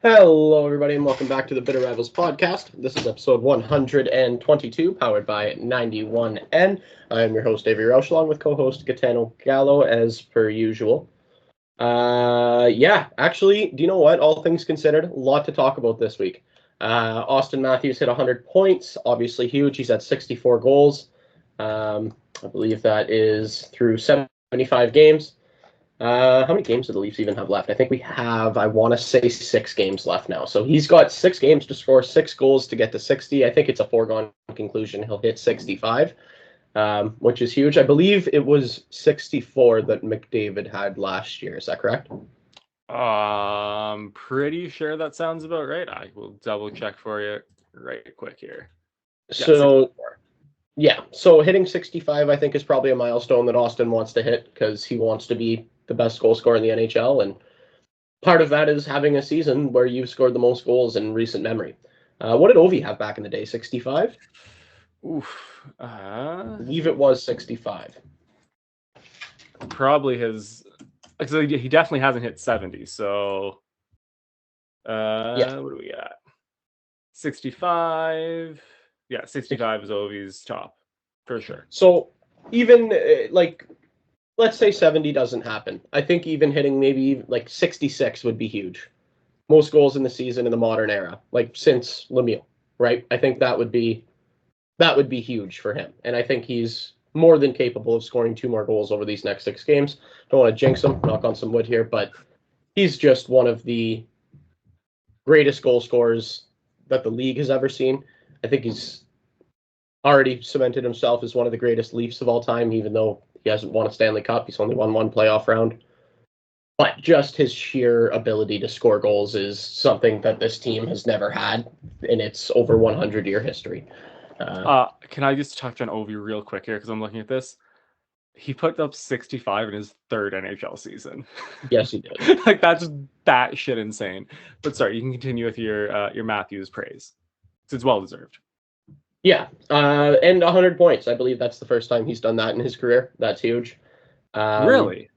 Hello, everybody, and welcome back to the Bitter Rivals podcast. This is episode 122, powered by 91N. I am your host, Avery Roush, along with co-host Gitano Gallo, as per usual. Actually, do you know what? All things considered, a lot to talk about this week. Auston Matthews hit 100 points, obviously huge. He's at 64 goals. I believe that is through 75 games. How many games do the Leafs even have left? I think we have, I want to say, 6 games left now. So he's got 6 games to score 6 goals to get to 60. I think it's a foregone conclusion he'll hit 65, which is huge. I believe it was 64 that MacDermid had last year. Is that correct? Pretty sure that sounds about right. I will double check for you right quick here. So hitting 65, I think, is probably a milestone that Auston wants to hit because he wants to be the best goal scorer in the NHL, and part of that is having a season where you've scored the most goals in recent memory. What did Ovi have back in the day? 65? I believe it was 65. Probably his. So he definitely hasn't hit 70. So, What do we got? 65. Yeah, 65 is Ovi's top for sure. So even let's say 70 doesn't happen. I think even hitting maybe like 66 would be huge. Most goals in the season in the modern era, like since Lemieux, right? I think that would be huge for him. And I think he's more than capable of scoring 2 more goals over these next 6 games. Don't want to jinx him, knock on some wood here, but he's just one of the greatest goal scorers that the league has ever seen. I think he's already cemented himself as one of the greatest Leafs of all time, even though he hasn't won a Stanley Cup. He's only won 1 playoff round. But just his sheer ability to score goals is something that this team has never had in its over 100-year history. Can I just touch on Ovi real quick here, because I'm looking at this? He put up 65 in his 3rd NHL season. Yes, he did. Like, that's that shit insane. But sorry, you can continue with your Matthews praise. It's well deserved. Yeah, and 100 points. I believe that's the first time he's done that in his career. That's huge. Really?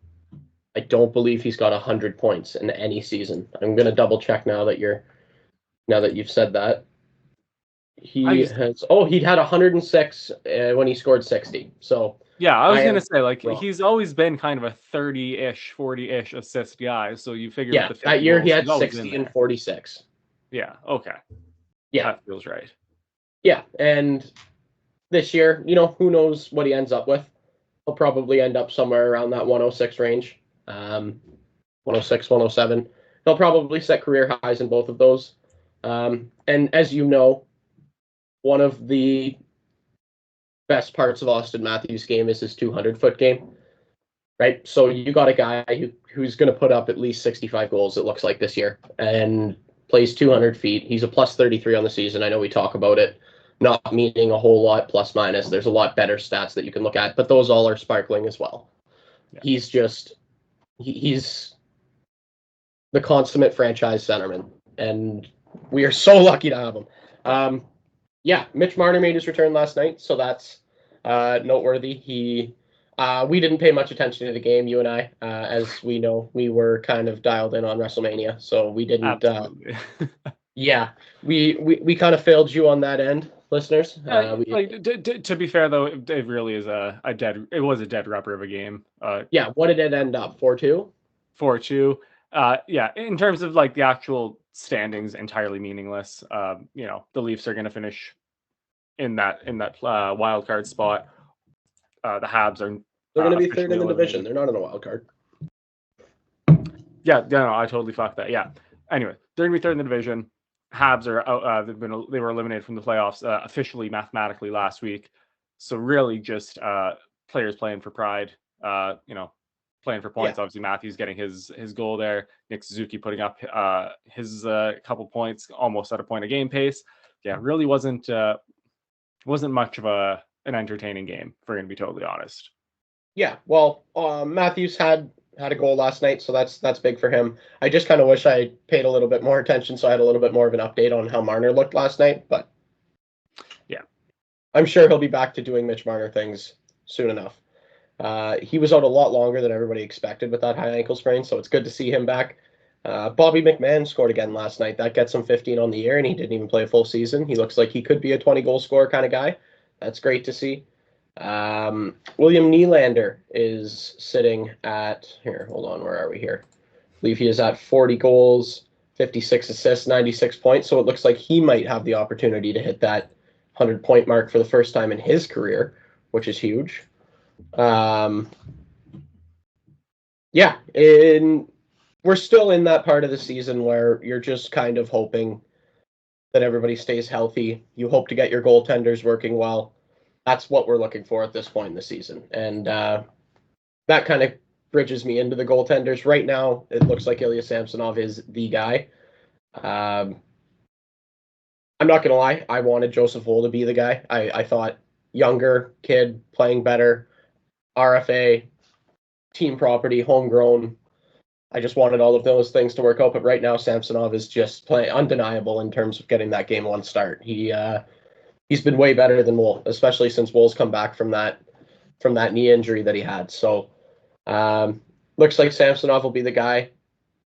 I don't believe he's got 100 points in any season. I'm gonna double check now that you've said that. He'd had 106 when he scored 60. So yeah, I was gonna say, like, he's always been kind of a 30-ish, 40-ish assist guy. So you figure with the that year he had 60 and 46. Yeah. Okay. Yeah, that feels right. Yeah, and this year, who knows what he ends up with. He'll probably end up somewhere around that 106 range, 106, 107. He'll probably set career highs in both of those. And as you know, one of the best parts of Auston Matthews' game is his 200-foot game, right? So you got a guy who's going to put up at least 65 goals, it looks like, this year, and plays 200 feet. He's a plus 33 on the season. I know we talk about it not meaning a whole lot, plus minus. There's a lot better stats that you can look at, but those all are sparkling as well. Yeah. He's the consummate franchise centerman, and we are so lucky to have him. Mitch Marner made his return last night, so that's noteworthy. We didn't pay much attention to the game, you and I. As we know, we were kind of dialed in on WrestleMania, so we didn't. We kind of failed you on that end, listeners. To be fair, though, it really is it was a dead rubber of a game. What did it end up? 4-2? 4-2. In terms of like the actual standings, entirely meaningless. The Leafs are going to finish in that wild card spot. The Habs are. They're going to be 3rd in the division. They're not in a wild card. I totally fucked that. Yeah. Anyway, they're going to be 3rd in the division. Habs are out. They were eliminated from the playoffs officially, mathematically, last week. So really, just players playing for pride. Playing for points. Yeah. Obviously, Matthews getting his goal there. Nick Suzuki putting up his couple points, almost at a point a game pace. Yeah, really wasn't much of an entertaining game, if we're going to be totally honest. Yeah, well, Matthews had a goal last night, so that's big for him. I just kind of wish I paid a little bit more attention, so I had a little bit more of an update on how Marner looked last night. But yeah, I'm sure he'll be back to doing Mitch Marner things soon enough. He was out a lot longer than everybody expected with that high ankle sprain, so it's good to see him back. Bobby McMahon scored again last night. That gets him 15 on the year, and he didn't even play a full season. He looks like he could be a 20-goal scorer kind of guy. That's great to see. William Nylander is sitting at, here, hold on, where are we here? I believe he is at 40 goals, 56 assists, 96 points. So it looks like he might have the opportunity to hit that 100-point mark for the first time in his career, which is huge. Yeah, we're still in that part of the season where you're just kind of hoping that everybody stays healthy. You hope to get your goaltenders working well. That's what we're looking for at this point in the season. And that kind of bridges me into the goaltenders. Right now, it looks like Ilya Samsonov is the guy. I'm not going to lie. I wanted Joseph Woll to be the guy. I thought younger kid, playing better, RFA, team property, homegrown. I just wanted all of those things to work out. But right now, Samsonov is just playing undeniable in terms of getting that game one start. He's been way better than Woll, especially since Woll's come back from that knee injury that he had. So looks like Samsonov will be the guy.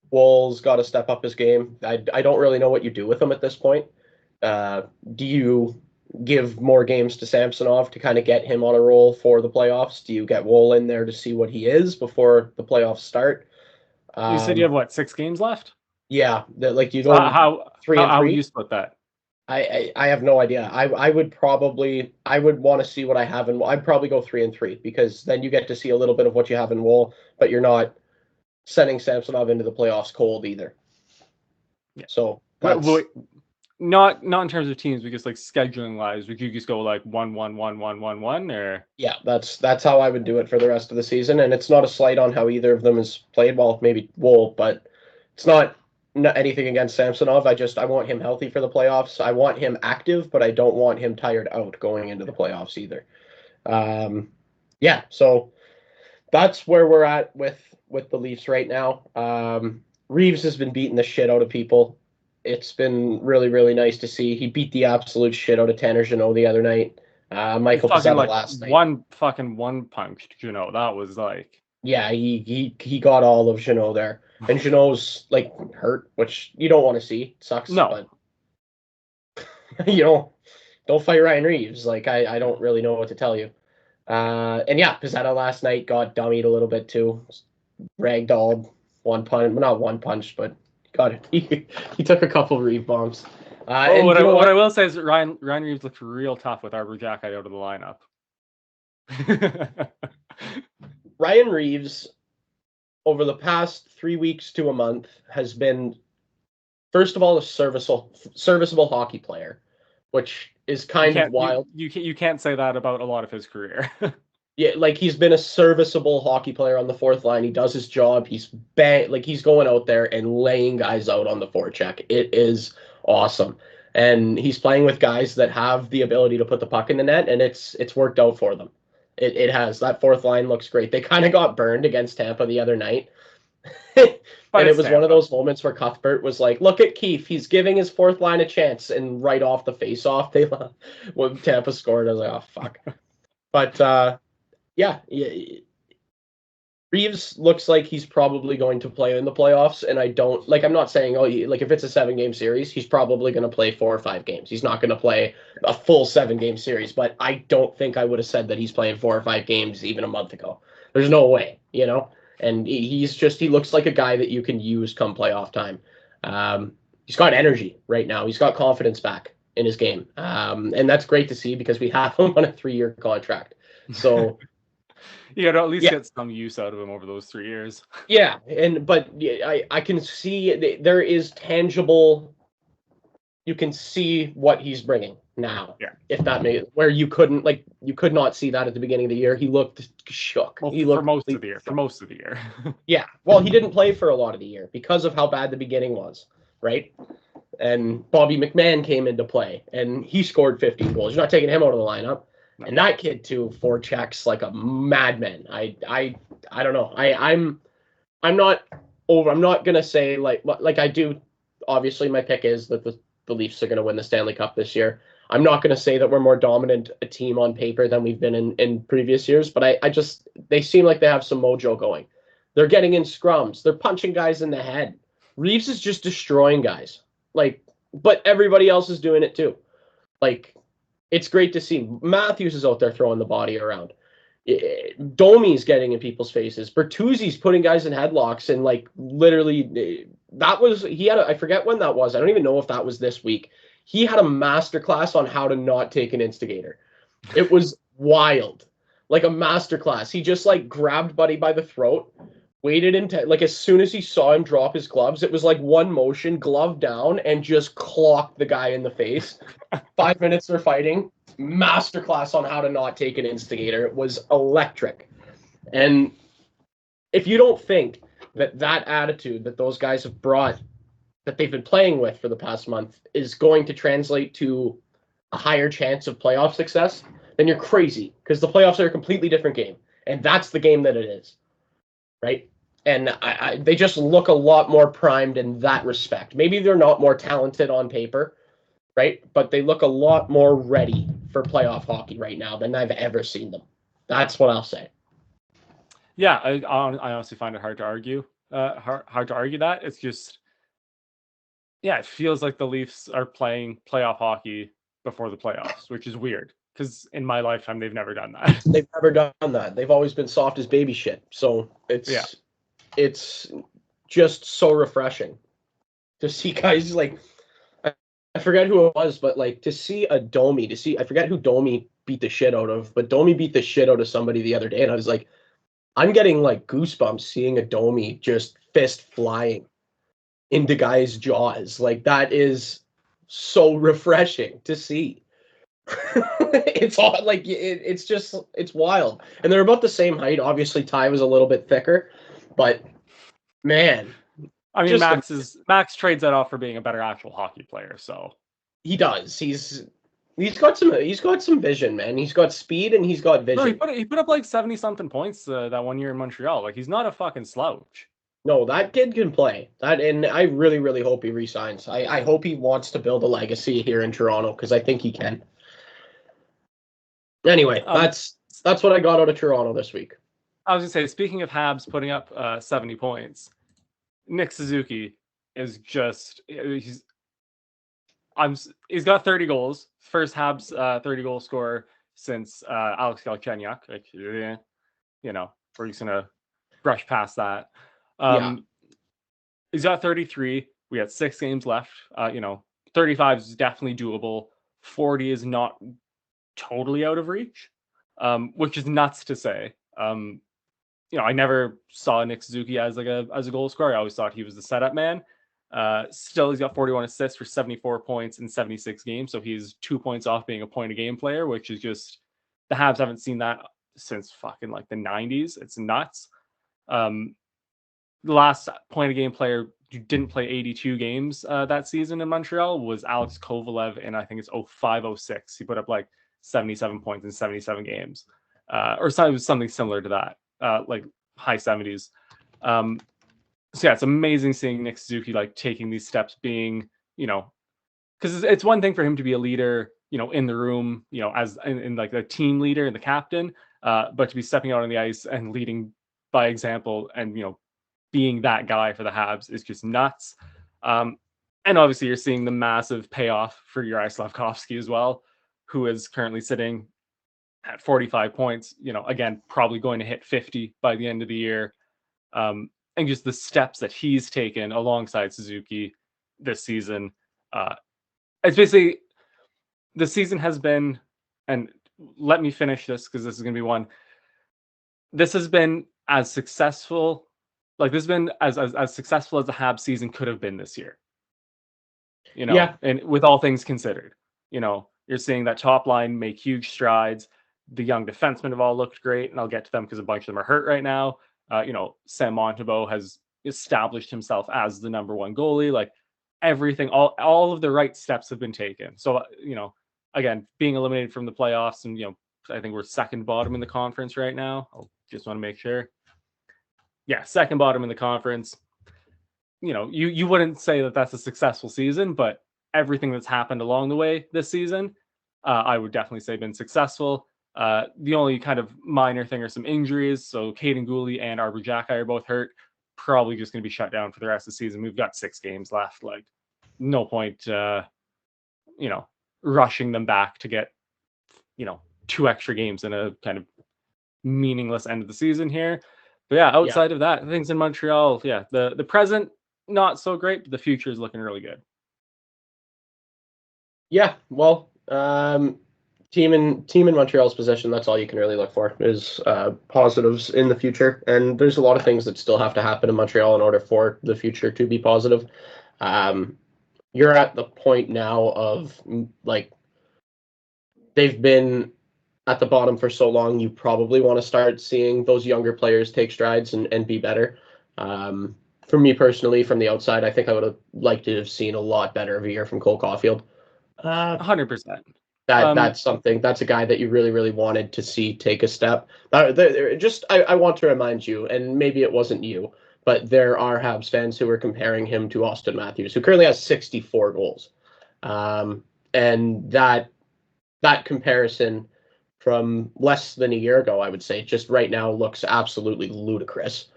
Woll's got to step up his game. I don't really know what you do with him at this point. Do you give more games to Samsonov to kind of get him on a roll for the playoffs? Do you get Woll in there to see what he is before the playoffs start? You said you have what, 6 games left? Yeah, like you So go how 3 and 3. How would you split that? I have no idea. I would want to see what I have in. I'd probably go 3 and 3 because then you get to see a little bit of what you have in Woll, but you're not sending Samsonov into the playoffs cold either. Yeah. So not in terms of teams, because like scheduling wise, would you just go like 1-1-1-1-1-1 or? Yeah, that's how I would do it for the rest of the season, and it's not a slight on how either of them has played. Well, maybe Woll, but it's not anything against Samsonov. I want him healthy for the playoffs. I want him active, but I don't want him tired out going into the playoffs either. Yeah, so that's where we're at with the Leafs right now. Reeves has been beating the shit out of people. It's been really, really nice to see. He beat the absolute shit out of Tanner Jeannot the other night. Michael Pezzetta like last night. One punch, Jeannot. That was like, yeah, he got all of Jeannot there. And Jeannot's like hurt, which you don't want to see. It sucks. No. But don't fight Ryan Reeves. Like I don't really know what to tell you. And yeah, Pezzetta last night got dummied a little bit too. Ragdolled not one punch, but he took a couple Reeve bombs. what I will say is that Ryan Reeves looked real tough with Arbor Jacki out of the lineup. Ryan Reeves, over the past 3 weeks to a month, has been, first of all, a serviceable hockey player, which is kind of wild. You can't say that about a lot of his career. Yeah, like he's been a serviceable hockey player on the fourth line. He does his job. He's going out there and laying guys out on the forecheck. It is awesome. And he's playing with guys that have the ability to put the puck in the net, and it's worked out for them. It has. That fourth line looks great. They kind of got burned against Tampa the other night. And it was Tampa. One of those moments where Cuthbert was like, look at Keefe. He's giving his fourth line a chance. And right off the face-off, when Tampa scored, I was like, oh, fuck. But, yeah, Reeves looks like he's probably going to play in the playoffs, and I'm not saying, if it's a 7-game series, he's probably going to play 4 or 5 games. He's not going to play a full 7-game series, but I don't think I would have said that he's playing 4 or 5 games even a month ago. There's no way, and he looks like a guy that you can use come playoff time. He's got energy right now. He's got confidence back in his game, and that's great to see because we have him on a 3-year contract. So you got to at least get some use out of him over those 3 years. Yeah, but I can see there is tangible. You can see what he's bringing now. Yeah. If that where you could not see that at the beginning of the year. He looked shook. Well, he looked for most of the year. Yeah. Well, he didn't play for a lot of the year because of how bad the beginning was, right? And Bobby McMahon came into play, and he scored 15 goals. You're not taking him out of the lineup. No. And that kid too, 4 checks like a madman. I don't know. I'm not gonna say like I do. Obviously, my pick is that the Leafs are gonna win the Stanley Cup this year. I'm not gonna say that we're more dominant a team on paper than we've been in previous years, but they seem like they have some mojo going. They're getting in scrums. They're punching guys in the head. Reeves is just destroying guys. Like, but everybody else is doing it too. Like, it's great to see. Matthews is out there throwing the body around. Domi's getting in people's faces. Bertuzzi's putting guys in headlocks and like literally I forget when that was. I don't even know if that was this week. He had a masterclass on how to not take an instigator. It was wild. Like a masterclass. He just like grabbed Buddy by the throat, waited into like as soon as he saw him drop his gloves, it was like one motion, glove down, and just clocked the guy in the face. 5 minutes for fighting. Masterclass on how to not take an instigator. It was electric. And if you don't think that attitude that those guys have brought, that they've been playing with for the past month, is going to translate to a higher chance of playoff success, then you're crazy, because the playoffs are a completely different game. And that's the game that it is. Right? And they just look a lot more primed in that respect. Maybe they're not more talented on paper, right? But they look a lot more ready for playoff hockey right now than I've ever seen them. That's what I'll say. Yeah, I honestly find it hard to argue. Hard to argue that. It's just, yeah, it feels like the Leafs are playing playoff hockey before the playoffs, which is weird because in my lifetime they've never done that. They've never done that. They've always been soft as baby shit. So it's just so refreshing to see guys like, I forget who it was, but like to see a Domi, I forget who Domi beat the shit out of, but Domi beat the shit out of somebody the other day, and I was like, I'm getting like goosebumps seeing a Domi just fist flying into guys' jaws. Like that is so refreshing to see. It's all like it's wild, and they're about the same height. Obviously, Ty was a little bit thicker, but man. I mean, Max trades that off for being a better actual hockey player. So he does. He's got some vision, man. He's got speed and he's got vision. No, he put up like 70 something points that 1 year in Montreal. Like he's not a fucking slouch. No, that kid can play. And I really, really hope he resigns. I hope he wants to build a legacy here in Toronto because I think he can. Anyway, that's what I got out of Toronto this week. I was gonna say, speaking of Habs putting up 70 points. Nick Suzuki is just he's got 30 goals. First Habs 30 goal scorer since Alex Galchenyuk. Like, you know, we're just gonna brush past that. He's got 33. We got 6 games left. 35 is definitely doable. 40 is not totally out of reach, which is nuts to say. I never saw Nick Suzuki as a goal scorer. I always thought he was the setup man. Still, he's got 41 assists for 74 points in 76 games. So he's 2 points off being a point a game player, which is just, the Habs haven't seen that since fucking like the 90s. It's nuts. The last point a game player who didn't play 82 games that season in Montreal was Alex Kovalev, and I think it's 05-06. He put up like 77 points in 77 games, or something similar to that. Like high 70s. So yeah, it's amazing seeing Nick Suzuki like taking these steps, being, because it's one thing for him to be a leader, in the room, as in like the team leader and the captain, but to be stepping out on the ice and leading by example and, being that guy for the Habs is just nuts. And obviously you're seeing the massive payoff for Juraj Slafkovsky as well, who is currently sitting at 45 points, again, probably going to hit 50 by the end of the year. And just the steps that he's taken alongside Suzuki this season. It's basically, the season has been, and let me finish this because this is going to be one. This has been as successful, like this has been as successful as the Habs season could have been this year. And with all things considered, you're seeing that top line make huge strides. The young defensemen have all looked great, and I'll get to them because a bunch of them are hurt right now. Sam Montembeault has established himself as the number one goalie. Like everything, all of the right steps have been taken. So, again, being eliminated from the playoffs, and I think we're second bottom in the conference right now. I just want to make sure. Yeah, second bottom in the conference. You wouldn't say that that's a successful season, but everything that's happened along the way this season, I would definitely say been successful. The only kind of minor thing are some injuries. So Caden Gooley and Arbor Jacki are both hurt. probably just going to be shut down for the rest of the season. We've got 6 games left. Like, no point, rushing them back to get, 2 extra games in a kind of meaningless end of the season here. But yeah, outside of that, things in Montreal, the present not so great, but the future is looking really good. Yeah, well, team in Montreal's position, that's all you can really look for is positives in the future. And there's a lot of things that still have to happen in Montreal in order for the future to be positive. You're at the point now of like they've been at the bottom for so long, you probably want to start seeing those younger players take strides and be better. For me personally, from the outside, I think I would have liked to have seen a lot better of a year from Cole Caulfield. 100%. That's something. That's a guy that you really, really wanted to see take a step. I want to remind you, and maybe it wasn't you, but there are Habs fans who are comparing him to Auston Matthews, who currently has 64 goals. And that comparison from less than a year ago, I would say, just right now looks absolutely ludicrous.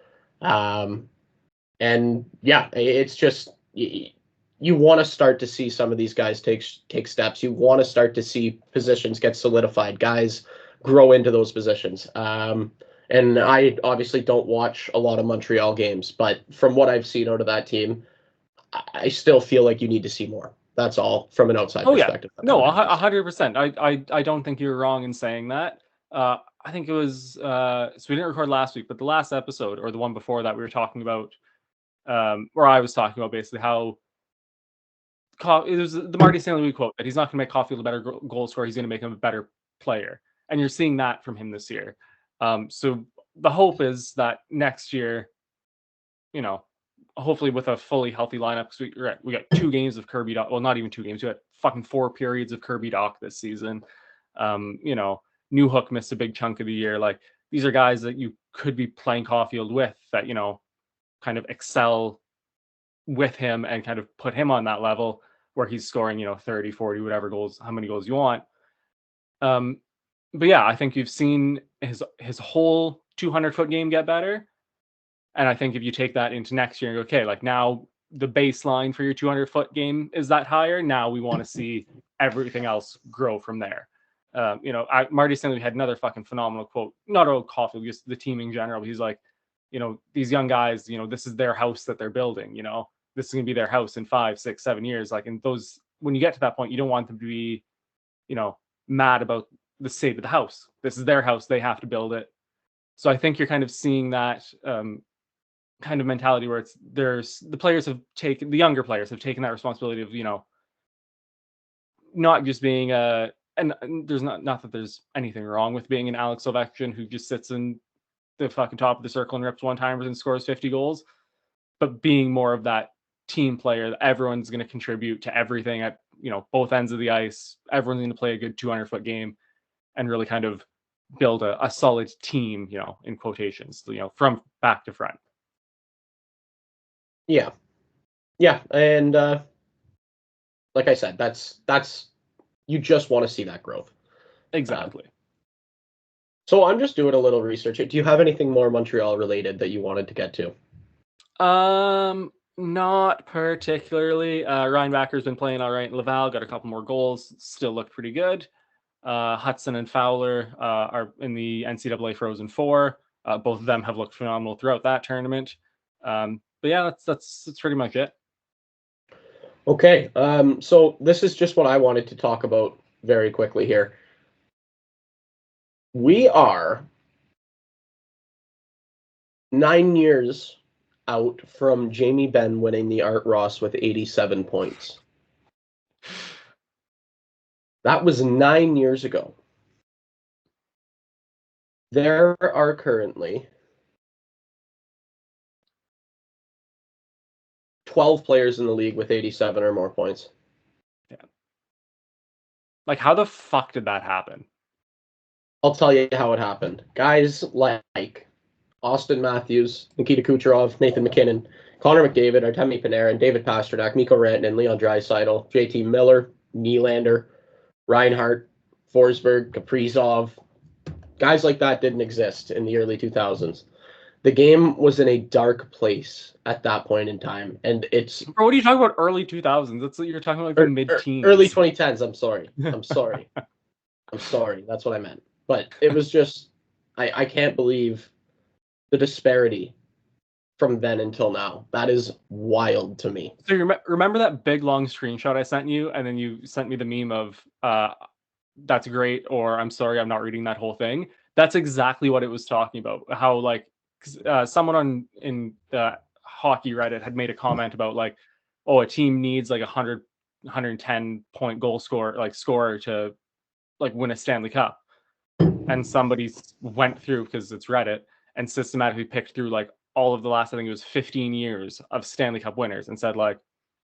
And yeah, it's just you want to start to see some of these guys take steps. You want to start to see positions get solidified, guys grow into those positions. And I obviously don't watch a lot of Montreal games, but from what I've seen out of that team, I still feel like you need to see more. That's all from an outside perspective. Yeah. No, 100%. I don't think you're wrong in saying that. I think it was so we didn't record last week, but the last episode or the one before that, we were talking about, or I was talking about basically how it was the Marty St. Louis quote that he's not going to make Caulfield a better goal scorer, he's going to make him a better player, and you're seeing that from him this year. So the hope is that next year, hopefully with a fully healthy lineup, because we got 2 games of Kirby Dach. Well, not even 2 games. We got fucking 4 periods of Kirby Dach this season. Newhook missed a big chunk of the year. Like, these are guys that you could be playing Caulfield with that, kind of excel with him and kind of put him on that level where he's scoring, 30, 40, whatever goals, how many goals you want. But yeah, I think you've seen his whole 200-foot game get better. And I think if you take that into next year and go, okay, like now the baseline for your 200-foot game is that higher. Now we want to see everything else grow from there. Marty St. Louis had another fucking phenomenal quote, not about Caulfield, just the team in general. He's like, these young guys, this is their house that they're building. This is going to be their house in 5, 6, 7 years. Like, in those, when you get to that point, you don't want them to be, mad about the state of the house. This is their house. They have to build it. So I think you're kind of seeing that kind of mentality where the younger players have taken that responsibility of, not just being and there's not that there's anything wrong with being an Alex Ovechkin who just sits in the fucking top of the circle and rips one-timers and scores 50 goals, but being more of that team player that everyone's going to contribute to everything at, both ends of the ice. Everyone's going to play a good 200-foot game and really kind of build a solid team, in quotations, from back to front. Yeah. And like I said, that's you just want to see that growth. Exactly. So I'm just doing a little research. Do you have anything more Montreal related that you wanted to get to? Not particularly. Ryan Backer's been playing all right in Laval, got a couple more goals, still looked pretty good. Hudson and Fowler are in the NCAA Frozen Four. Both of them have looked phenomenal throughout that tournament. But yeah, that's pretty much it. Okay. So this is just what I wanted to talk about very quickly here. We are 9 years out from Jamie Benn winning the Art Ross with 87 points. That was 9 years ago. There are currently 12 players in the league with 87 or more points. Yeah. Like, how the fuck did that happen? I'll tell you how it happened. Guys like Auston Matthews, Nikita Kucherov, Nathan McKinnon, Connor McDavid, Artemi Panarin, David Pastrnak, Mikko Rantanen, Leon Draisaitl, JT Miller, Nylander, Reinhart, Forsberg, Kaprizov. Guys like that didn't exist in the early 2000s. The game was in a dark place at that point in time, and it's. Bro, what are you talking about? Early 2000s? That's what you're talking about, like the mid-teens. Early 2010s. I'm sorry. I'm sorry. That's what I meant. But it was just, I can't believe the disparity from then until now. That is wild to me. So you remember that big long screenshot I sent you, and then you sent me the meme of that's great, or I'm sorry, I'm not reading that whole thing. That's exactly what it was talking about. How like someone in the hockey Reddit had made a comment about like, oh, a team needs like 110 point goal scorer to like win a Stanley Cup, and somebody went through, because it's Reddit, and systematically picked through like all of the last, I think it was 15 years of Stanley Cup winners, and said like,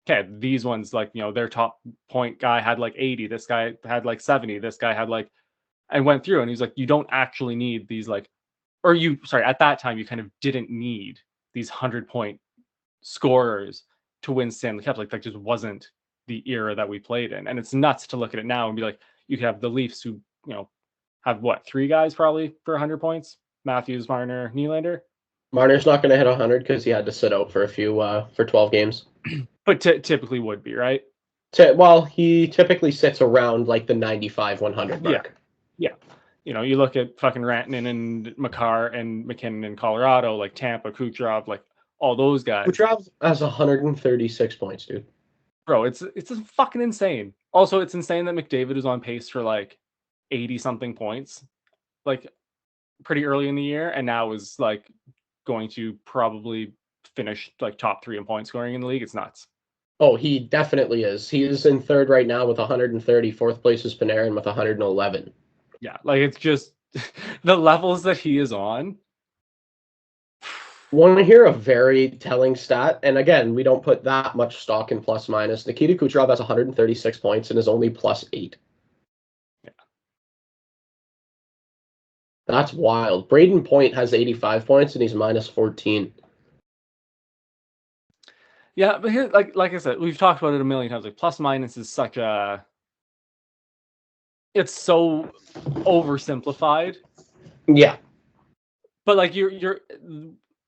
okay, these ones, like, you know, their top point guy had like 80, this guy had like 70, this guy had like, and went through, and he's like, you don't actually need these like, or at that time you kind of didn't need these 100-point scorers to win Stanley Cups. Like that just wasn't the era that we played in. And it's nuts to look at it now and be like, you could have the Leafs who, you know, have what, 3 guys probably for 100 points? Matthews, Marner, Nylander. Marner's not going to hit 100 because he had to sit out for a few for 12 games. But typically would be, right? Well, he typically sits around like the 95, 100 mark. Yeah. You know, you look at fucking Rantanen and Makar and McKinnon in Colorado, like Tampa, Kucherov, like all those guys. Kucherov has 136 points, dude. Bro, it's fucking insane. Also, it's insane that McDavid is on pace for like 80-something points, like pretty early in the year, and now is like going to probably finish like top 3 in point scoring in the league. It's nuts. Oh, he definitely is. He is in third right now with 130. Fourth place is Panarin with 111. Yeah, like it's just the levels that he is on. Want to hear a very telling stat? And again, we don't put that much stock in plus minus. Nikita Kucherov has 136 points and is only +8. Yeah. That's wild. Braden Point has 85 points and he's -14. Yeah, but here, like I said, we've talked about it a million times. Like plus minus is such a, it's so oversimplified. Yeah. But like you're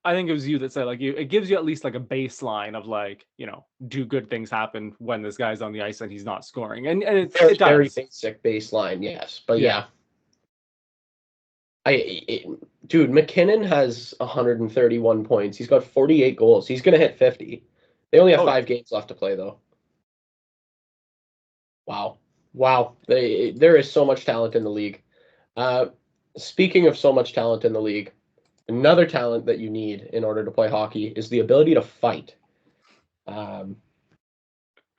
I think it was you that said like it gives you at least like a baseline of like, you know, do good things happen when this guy's on the ice and he's not scoring, and it does. Very basic baseline, yes, but yeah. Dude, McKinnon has 131 points. He's got 48 goals. He's gonna hit 50. They only have 5 games left to play, though. Wow. There is so much talent in the league. Speaking of so much talent in the league, another talent that you need in order to play hockey is the ability to fight.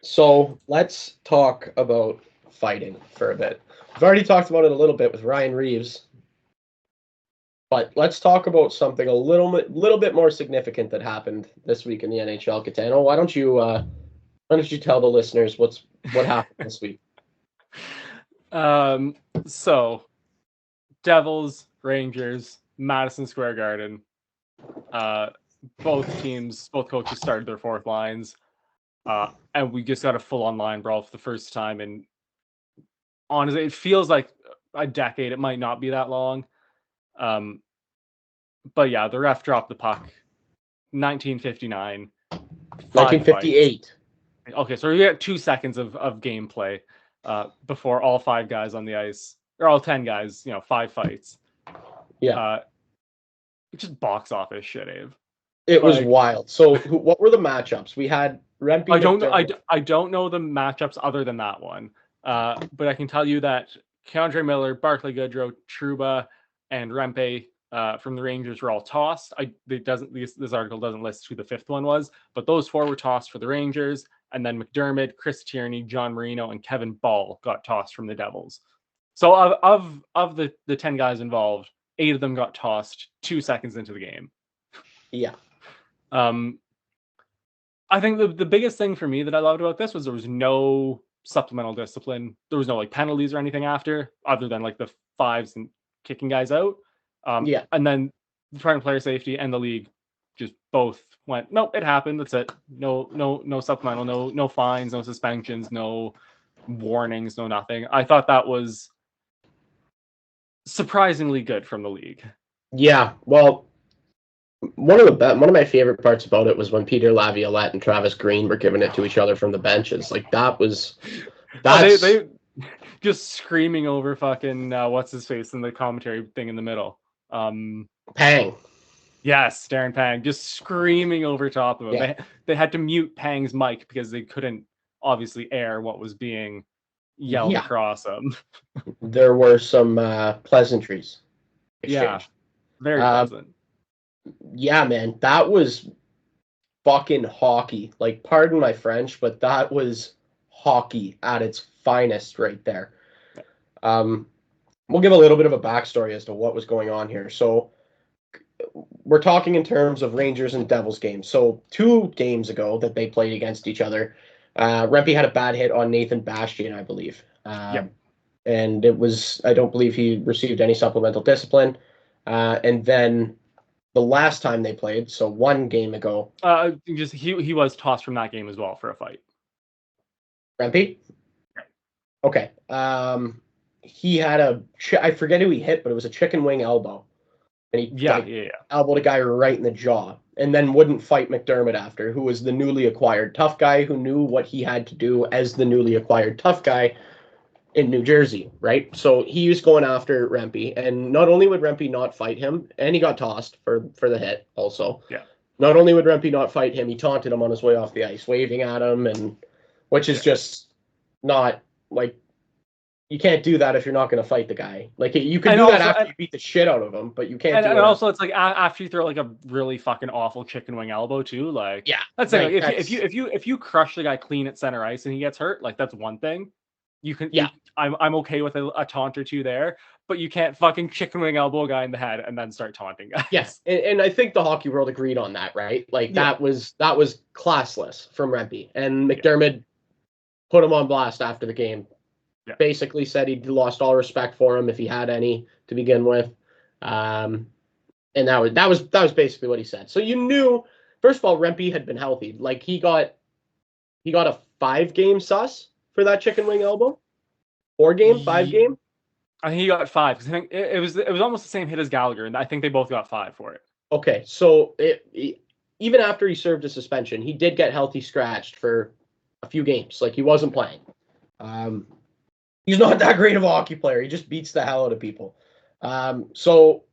So let's talk about fighting for a bit. We've already talked about it a little bit with Ryan Reeves, but let's talk about something a little bit more significant that happened this week in the NHL. Gitano, why don't you tell the listeners what happened this week? So Devils, Rangers, Madison Square Garden. Both coaches started their fourth lines. And we just got a full-on line brawl for the first time. And honestly, it feels like a decade. It might not be that long. But yeah, the ref dropped the puck. 1959. 1958. Okay, so we got 2 seconds of gameplay before all 5 guys on the ice, or all 10 guys, 5 fights. Yeah. Just box office shit, Abe. It was wild. So what were the matchups? We had Rempe. I don't know the matchups other than that one. But I can tell you that Keandre Miller, Barclay Goodrow, Trouba, and Rempe from the Rangers were all tossed. This article doesn't list who the 5th one was, but those 4 were tossed for the Rangers, and then MacDermid, Chris Tierney, John Marino, and Kevin Ball got tossed from the Devils. So of the 10 guys involved, 8 of them got tossed 2 seconds into the game. Yeah. I think the biggest thing for me that I loved about this was there was no supplemental discipline. There was no like penalties or anything after, other than like the 5s and kicking guys out. And then the trying player safety and the league just both went, nope, it happened. That's it. No supplemental, no fines, no suspensions, no warnings, no nothing. I thought that was surprisingly good from the league. Yeah. Well, one of my favorite parts about it was when Peter Laviolette and Travis Green were giving it to each other from the benches. Like that's they just screaming over fucking what's his face in the commentary thing in the middle. Pang. Yes, Darren Pang just screaming over top of him. Yeah. They had to mute Pang's mic because they couldn't obviously air what was being yelled across them. There were some pleasantries exchanged. Very pleasant. Yeah, man, that was fucking hockey. Like, pardon my French, but that was hockey at its finest right there. We'll give a little bit of a backstory as to what was going on here. So we're talking in terms of Rangers and Devils games. So 2 games ago that they played against each other, Rempe had a bad hit on Nathan Bastian, I believe. And it was, I don't believe he received any supplemental discipline. And then the last time they played, so 1 game ago. He was tossed from that game as well for a fight. Rempe? Okay. He had I forget who he hit, but it was a chicken wing elbow. And he elbowed a guy right in the jaw and then wouldn't fight MacDermid after, who was the newly acquired tough guy who knew what he had to do as the newly acquired tough guy in New Jersey, right? So he was going after Rempe, and not only would Rempe not fight him, and he got tossed for the hit also. Yeah. Not only would Rempe not fight him, he taunted him on his way off the ice, waving at him, and which is just not, like, you can't do that if you're not going to fight the guy. Like, you can do that after you beat the shit out of him, but you can't do it. And also, it's like after you throw like a really fucking awful chicken wing elbow too. Like, that's like, if you crush the guy clean at center ice and he gets hurt, like that's one thing. You can, I'm okay with a taunt or 2 there, but you can't fucking chicken wing elbow a guy in the head and then start taunting guys. Yes, and I think the hockey world agreed on that, right? Like that was classless from Rempe, and MacDermid put him on blast after the game. Yeah. Basically said he'd lost all respect for him if he had any to begin with, and that was basically what he said. So you knew, first of all, Rempe had been healthy. Like he got a 5-game sus for that chicken wing elbow, 5 game. I think he got 5 because I think it was almost the same hit as Gallagher, and I think they both got 5 for it. Okay, so even after he served a suspension, he did get healthy scratched for a few games. Like he wasn't playing. He's not that great of a hockey player. He just beats the hell out of people. So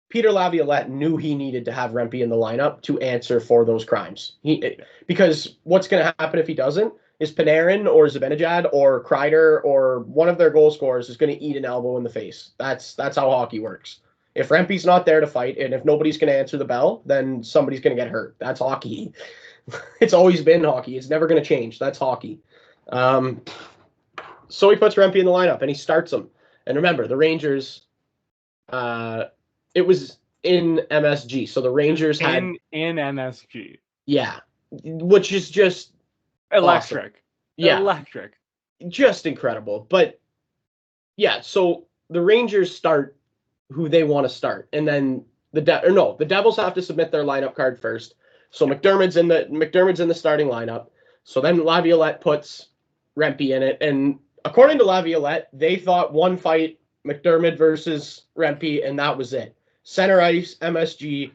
Peter Laviolette knew he needed to have Rempe in the lineup to answer for those crimes. Because what's going to happen if he doesn't is Panarin or Zibanejad or Kreider or one of their goal scorers is going to eat an elbow in the face. That's how hockey works. If Rempe's not there to fight and if nobody's going to answer the bell, then somebody's going to get hurt. That's hockey. It's always been hockey. It's never going to change. That's hockey. So he puts Rempe in the lineup and he starts him. And remember, the Rangers, it was in MSG. So the Rangers had in MSG. Yeah, which is just electric. Awesome. Yeah, electric. Just incredible. But yeah, so the Rangers start who they want to start, and then the Devils have to submit their lineup card first. So MacDermid's in the starting lineup. So then Laviolette puts Rempe in it, and according to Laviolette, they thought 1 fight, MacDermid versus Rempe, and that was it. Center ice, MSG.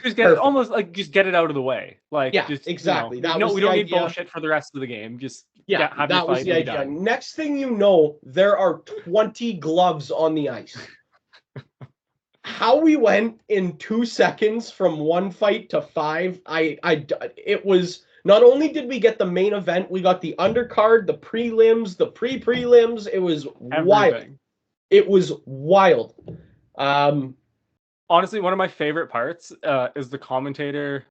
Just get it out of the way. Like, yeah, just, exactly. We don't need bullshit for the rest of the game. Just have that was the idea. Next thing you know, there are 20 gloves on the ice. How we went in 2 seconds from 1 fight to 5, it was. Not only did we get the main event, we got the undercard, the prelims, the pre-prelims. It was wild. It was wild. Honestly, one of my favorite parts is the commentator.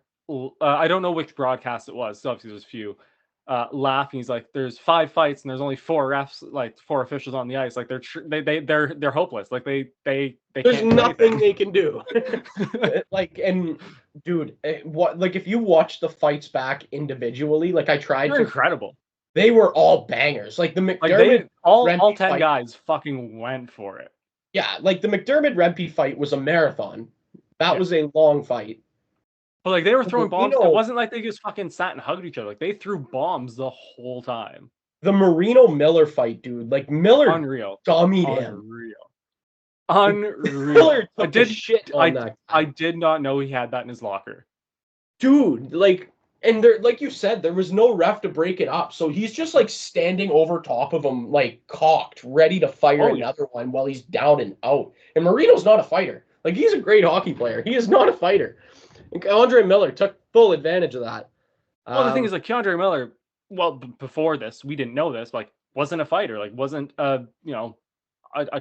I don't know which broadcast it was. So obviously, there's a few. Laughing. He's like, "There's 5 fights and there's only 4 refs, like 4 officials on the ice. Like they're hopeless. Like they there's nothing they can do." Like, and dude, if you watch the fights back individually, like I tried. They're incredible. They were all bangers. Like the MacDermid, all 10 guys fucking went for it. Yeah, like the MacDermid Rempe fight was a marathon. That was a long fight. But like they were throwing bombs. It wasn't like they just fucking sat and hugged each other. Like they threw bombs the whole time. The Marino Miller fight, dude. Like Miller unreal. Dummied him. Unreal. Unreal. Miller took the shit on that guy. I did not know he had that in his locker. Dude, like, and there, like you said, there was no ref to break it up. So he's just like standing over top of him, like cocked, ready to fire another one while he's down and out. And Marino's not a fighter. Like, he's a great hockey player. He is not a fighter. And Andre Miller took full advantage of that. Well, the thing is, like, Keandre Miller, well, before this, we didn't know this, like, wasn't a fighter, like, wasn't a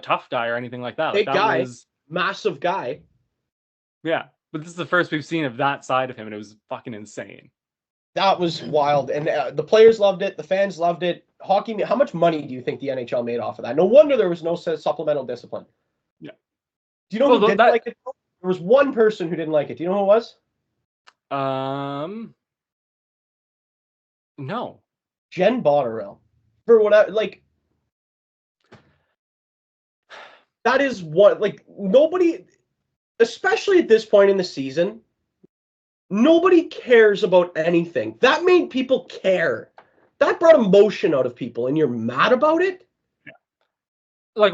tough guy or anything like that. Like, big guy, massive guy. Yeah, but this is the first we've seen of that side of him, and it was fucking insane. That was wild, and the players loved it, the fans loved it. Hockey. How much money do you think the NHL made off of that? No wonder there was no supplemental discipline. Yeah. Do you know who didn't like it? There was one person who didn't like it. Do you know who it was? No. Jen Botterill. For what that is what, like, nobody, especially at this point in the season, nobody cares about anything. That made people care. That brought emotion out of people, and you're mad about it? Yeah. Like,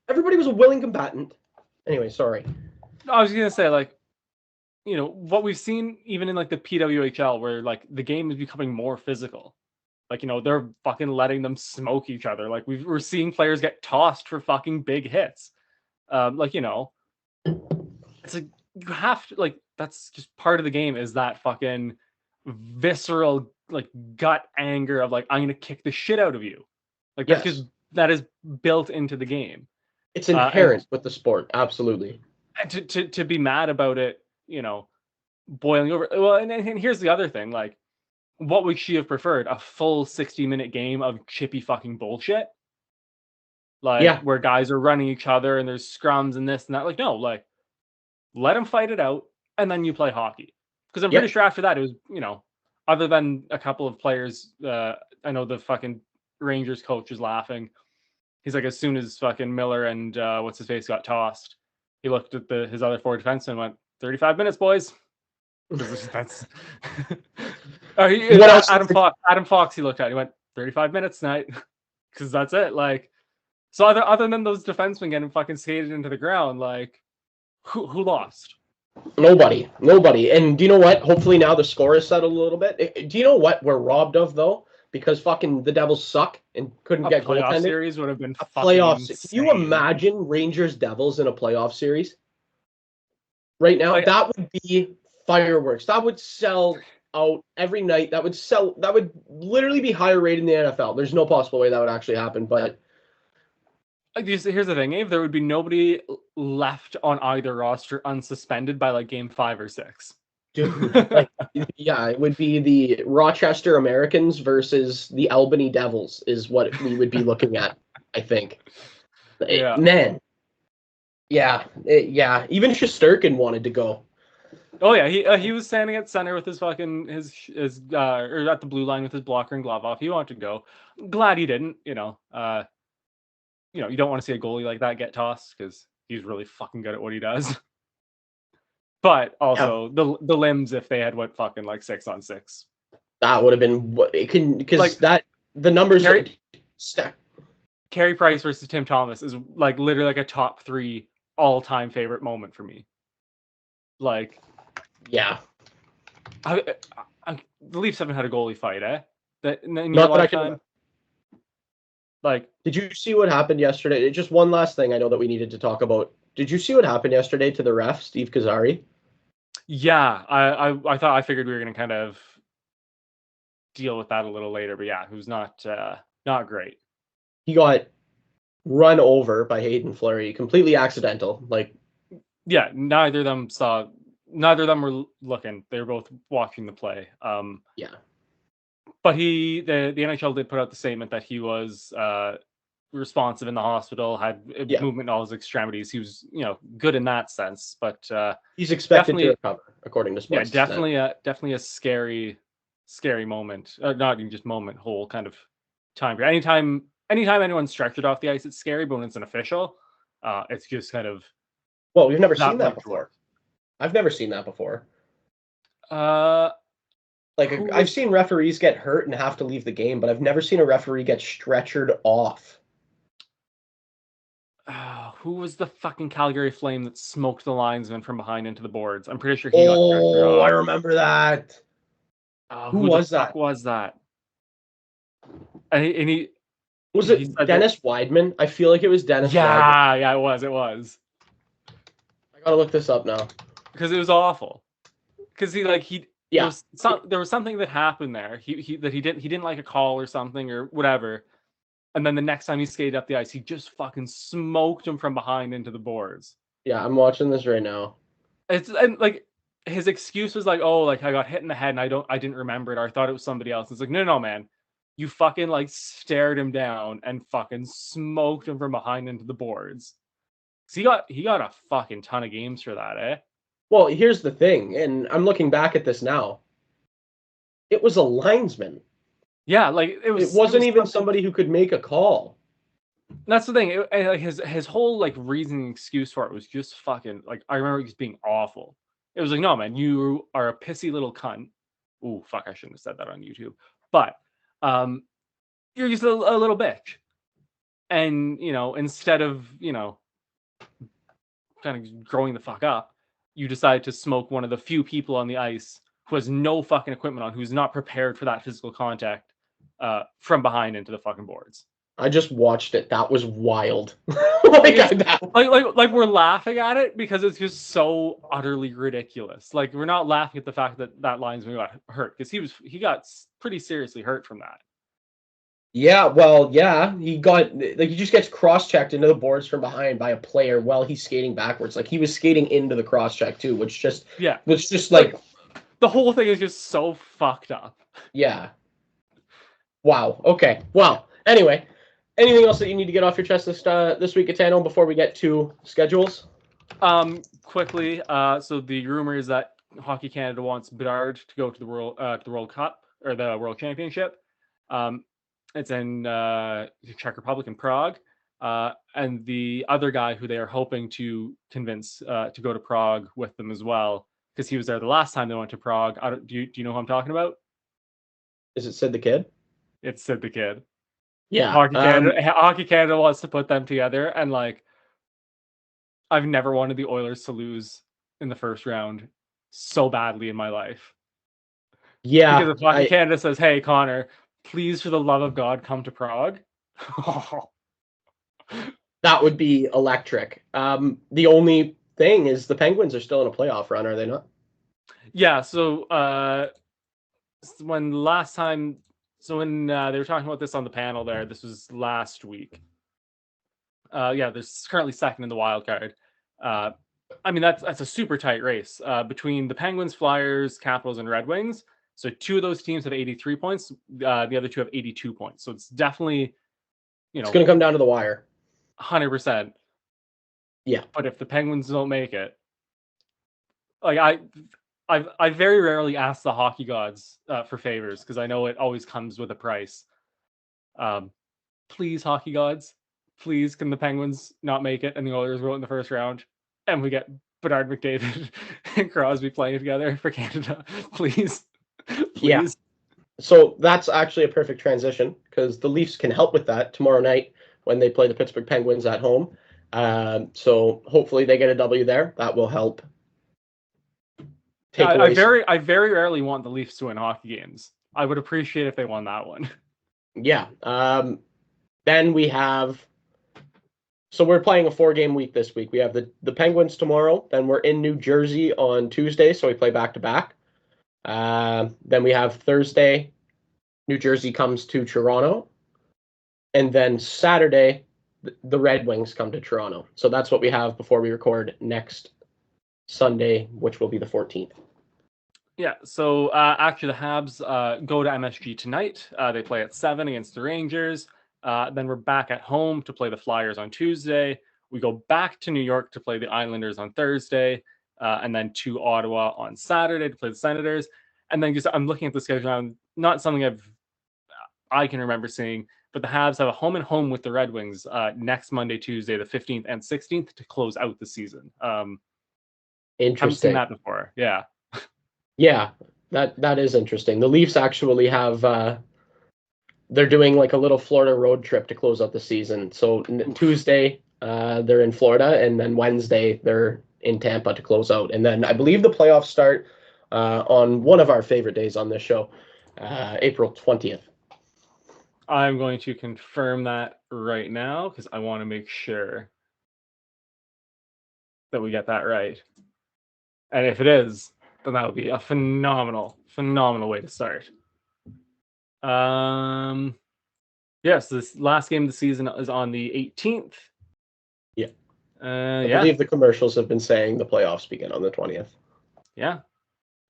everybody was a willing combatant. Anyway, sorry. I was going to say, like, you know, what we've seen even in, like, the PWHL, where, like, the game is becoming more physical. Like, you know, they're fucking letting them smoke each other. Like, we're seeing players get tossed for fucking big hits. Like, you know, it's like, you have to, like, that's just part of the game, is that fucking visceral, like, gut anger of, like, I'm going to kick the shit out of you. Like, that's just, that is built into the game. It's inherent with the sport. Absolutely. And to be mad about it, you know, boiling over. Well, and here's the other thing, like, what would she have preferred? A full 60-minute game of chippy fucking bullshit? Like, where guys are running each other and there's scrums and this and that. Like, no, like, let them fight it out and then you play hockey. Because I'm pretty sure after that, it was, you know, other than a couple of players, I know the fucking Rangers coach is laughing. He's like, as soon as fucking Miller and what's his face got tossed, he looked at his other four defensemen and went, 35 minutes, boys. That's Adam Fox, he looked at, he went, 35 minutes tonight. Because that's it. Like, so other than those defensemen getting fucking skated into the ground, like, who lost? Nobody. And do you know what? Hopefully now the score is settled a little bit. Do you know what we're robbed of, though? Because fucking the Devils suck and couldn't get goaltended. A playoff series would have been a playoff. Can you imagine Rangers Devils in a playoff series? Right now, that would be fireworks. That would sell out every night. That would literally be higher rated in the NFL. There's no possible way that would actually happen, but here's the thing, Abe. There would be nobody left on either roster unsuspended by, like, game 5 or 6. Dude, like, yeah, it would be the Rochester Americans versus the Albany Devils is what we would be looking at, I think. Man. Yeah, even Shesterkin wanted to go. Oh yeah, he was standing at center with his fucking or at the blue line with his blocker and glove off. He wanted to go. Glad he didn't. You know, you don't want to see a goalie like that get tossed because he's really fucking good at what he does. But also the limbs, if they had went fucking like 6-on-6, that would have been what it can, because like, that the numbers stack. Carey Price versus Tim Thomas is like literally like a top 3 all-time favorite moment for me. Like, yeah, the Leafs haven't had a goalie fight, in your lifetime. Like, did you see what happened yesterday? Just one last thing I know that we needed to talk about. Did you see what happened yesterday to the ref, Steve Kazari? Yeah, I figured we were going to kind of deal with that a little later, but yeah, it was not great. He got run over by Hayden Fleury, completely accidental. Like, yeah, neither of them were looking. They were both watching the play. Yeah. But the NHL did put out the statement that he was responsive in the hospital, had movement in all his extremities. He was, good in that sense. But he's expected to recover, according to Sports. Yeah, definitely a scary moment. Not even just moment, whole kind of time period. Anytime anyone's stretchered off the ice, it's scary. But when it's an official, it's just kind of. Well, we've never seen that before. I've never seen that before. I've seen referees get hurt and have to leave the game, but I've never seen a referee get stretchered off. who was the fucking Calgary Flame that smoked the linesman from behind into the boards? I'm pretty sure he got checked I off. remember that. Who Who was the fuck that? was that? And he Was he it said Dennis Weidman? I feel like it was Dennis Weidman. yeah, it was. I gotta look this up now. Because it was awful. Because there Yeah. was something that happened there. He didn't like a call or something or whatever. And then the next time he skated up the ice, he just fucking smoked him from behind into the boards. Yeah, I'm watching this right now. And like his excuse was like, oh, like I got hit in the head and I didn't remember it, or I thought it was somebody else. It's like, no, man. You fucking like stared him down and fucking smoked him from behind into the boards. So he got a fucking ton of games for that, eh? Well, here's the thing, and I'm looking back at this now. It was a linesman. Yeah, like it wasn't even somebody who could make a call. That's the thing. His whole like reasoning excuse for it was just fucking like I remember just being awful. It was like, no, man, you are a pissy little cunt. Ooh, fuck, I shouldn't have said that on YouTube. But you're just a little bitch. And, instead of, kind of growing the fuck up, you decide to smoke one of the few people on the ice who has no fucking equipment on, who's not prepared for that physical contact from behind into the fucking boards. I just watched it. That was wild. like we're laughing at it because it's just so utterly ridiculous. Like we're not laughing at the fact that linesman got hurt because he got pretty seriously hurt from that. Yeah, well, yeah, he just gets cross-checked into the boards from behind by a player while he's skating backwards. Like he was skating into the cross-check too, which just like the whole thing is just so fucked up. Yeah. Wow. Okay. Well, anyway, anything else that you need to get off your chest this week, Gitano, before we get to schedules? Quickly, so the rumor is that Hockey Canada wants Bedard to go to the World Cup or the World Championship. It's in Czech Republic in Prague, and the other guy who they are hoping to convince to go to Prague with them as well, because he was there the last time they went to Prague. Do you know who I'm talking about? Is it Sid the Kid? It's Sid the Kid. Yeah. Hockey Canada wants to put them together, and like, I've never wanted the Oilers to lose in the first round so badly in my life. Yeah. Because if Hockey Canada says, "Hey, Connor, please, for the love of God, come to Prague." That would be electric. The only thing is the Penguins are still in a playoff run, are they not? Yeah, so when they were talking about this on the panel there, this was last week. They're currently second in the wild card. I mean, that's a super tight race between the Penguins, Flyers, Capitals, and Red Wings. So two of those teams have 83 points. The other two have 82 points. So it's definitely, it's going to come down to the wire. 100%. Yeah. But if the Penguins don't make it, like I very rarely ask the hockey gods for favors because I know it always comes with a price. Please, hockey gods, please, can the Penguins not make it and the Oilers go in the first round and we get Bedard, McDavid, and Crosby playing together for Canada, please. Please. Yeah. So that's actually a perfect transition because the Leafs can help with that tomorrow night when they play the Pittsburgh Penguins at home. So hopefully they get a W there. That will help. I very rarely want the Leafs to win hockey games. I would appreciate if they won that one. Yeah. Then we have. So we're playing a 4-game week this week. We have the Penguins tomorrow. Then we're in New Jersey on Tuesday, so we play back-to-back. Then we have Thursday, New Jersey comes to Toronto. And then Saturday, the Red Wings come to Toronto. So that's what we have before we record next Sunday, which will be the 14th. Yeah, so actually the Habs go to MSG tonight. They play at 7 against the Rangers. Then we're back at home to play the Flyers on Tuesday. We go back to New York to play the Islanders on Thursday. And then to Ottawa on Saturday to play the Senators. And then I'm looking at the schedule, not something I can remember seeing, but the Habs have a home and home with the Red Wings next Monday, Tuesday, the 15th and 16th to close out the season. Interesting. Haven't seen that before. Yeah. Yeah, that is interesting. The Leafs actually have they're doing like a little Florida road trip to close out the season. So Tuesday they're in Florida, and then Wednesday they're in Tampa to close out. And then I believe the playoffs start on one of our favorite days on this show, April 20th. I'm going to confirm that right now because I want to make sure that we get that right. And if it is, then that would be a phenomenal way to start. Yes, this last game of the season is on the 18th. Yeah. I believe the commercials have been saying the playoffs begin on the 20th. Yeah.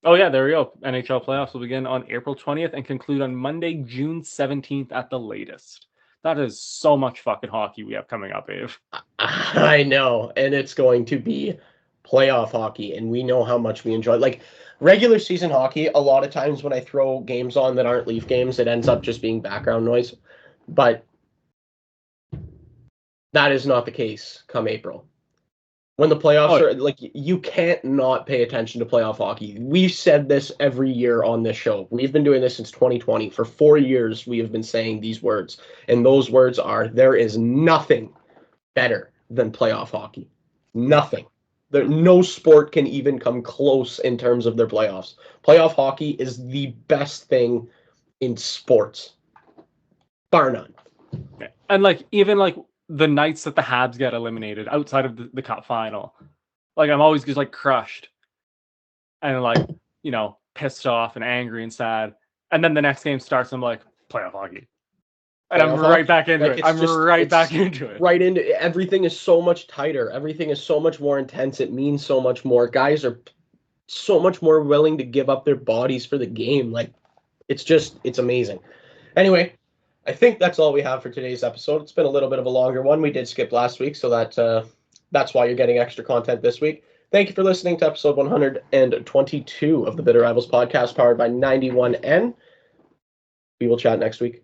Oh, yeah, there we go. NHL playoffs will begin on April 20th and conclude on Monday, June 17th at the latest. That is so much fucking hockey we have coming up, Ave. I know, and it's going to be playoff hockey, and we know how much we enjoy. Like, regular season hockey, a lot of times when I throw games on that aren't Leaf games, it ends up just being background noise. But that is not the case come April. When the playoffs are, like, you can't not pay attention to playoff hockey. We've said this every year on this show. We've been doing this since 2020. For 4 years, we have been saying these words. And those words are, there is nothing better than playoff hockey. Nothing. No sport can even come close in terms of their playoffs. Playoff hockey is the best thing in sports. Bar none. And, like, even, like, the nights that the Habs get eliminated outside of the cup final, like, I'm always just, like, crushed and, like, you know, pissed off and angry and sad. And then the next game starts, and I'm like, playoff hockey. And I'm right back into it. I'm right back into it. Right into it. Everything is so much tighter. Everything is so much more intense. It means so much more. Guys are so much more willing to give up their bodies for the game. Like, it's amazing. Anyway, I think that's all we have for today's episode. It's been a little bit of a longer one. We did skip last week, so that's why you're getting extra content this week. Thank you for listening to episode 122 of the Bitter Rivals podcast, powered by 91N. We will chat next week.